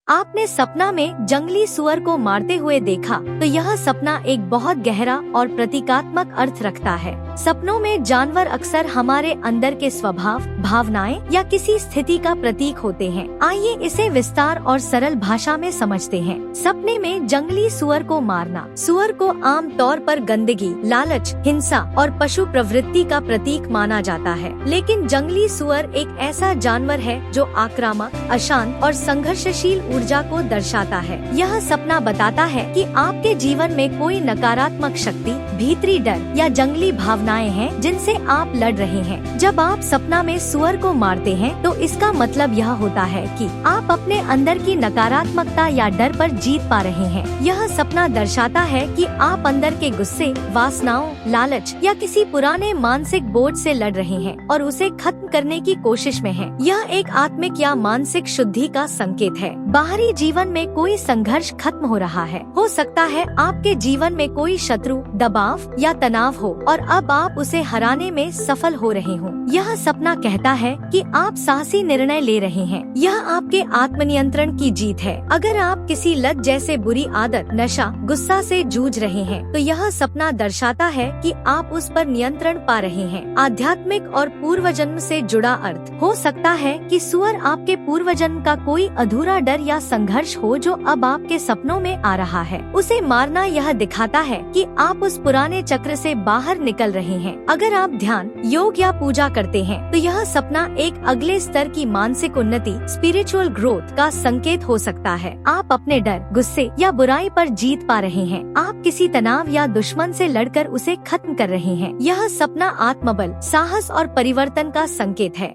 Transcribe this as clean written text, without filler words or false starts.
आपने सपना में जंगली सुअर को मारते हुए देखा तो यह सपना एक बहुत गहरा और प्रतीकात्मक अर्थ रखता है। सपनों में जानवर अक्सर हमारे अंदर के स्वभाव, भावनाएं या किसी स्थिति का प्रतीक होते हैं। आइए इसे विस्तार और सरल भाषा में समझते हैं। सपने में जंगली सुअर को मारना। सुअर को आम तौर पर गंदगी, लालच, हिंसा और पशु प्रवृत्ति का प्रतीक माना जाता है, लेकिन जंगली सुअर एक ऐसा जानवर है जो आक्रामक, अशांत और संघर्षशील ऊर्जा को दर्शाता है। यह सपना बताता है कि आपके जीवन में कोई नकारात्मक शक्ति, भीतरी डर या जंगली भावनाएं हैं जिनसे आप लड़ रहे हैं। जब आप सपना में सुअर को मारते हैं तो इसका मतलब यह होता है कि आप अपने अंदर की नकारात्मकता या डर पर जीत पा रहे हैं। यह सपना दर्शाता है कि आप अंदर के गुस्से, वासनाओं, लालच या किसी पुराने मानसिक बोझ से लड़ रहे हैं और उसे खत्म करने की कोशिश में हैं। यह एक आत्मिक या मानसिक शुद्धि का संकेत है। बाहरी जीवन में कोई संघर्ष खत्म हो रहा है। हो सकता है आपके जीवन में कोई शत्रु, दबाव या तनाव हो और अब आप उसे हराने में सफल हो रहे हो। यह सपना कहता है कि आप साहसी निर्णय ले रहे हैं। यह आपके आत्मनियंत्रण की जीत है। अगर आप किसी लत जैसे बुरी आदत, नशा, गुस्सा से जूझ रहे हैं तो यह सपना दर्शाता है कि आप उस पर नियंत्रण पा रहे हैं। आध्यात्मिक और पूर्व जन्म से जुड़ा अर्थ हो सकता है कि सुअर आपके पूर्व जन्म का कोई अधूरा डर या संघर्ष हो जो अब आपके सपनों में आ रहा है। उसे मारना यह दिखाता है कि आप उस पुराने चक्र से बाहर निकल रहे हैं। अगर आप ध्यान, योग या पूजा करते हैं तो यह सपना एक अगले स्तर की मानसिक उन्नति, स्पिरिचुअल ग्रोथ का संकेत हो सकता है। आप अपने डर, गुस्से या बुराई पर जीत पा रहे हैं। आप किसी तनाव या दुश्मन से लड़कर उसे खत्म कर रहे हैं। यह सपना आत्मबल, साहस और परिवर्तन का संकेत है।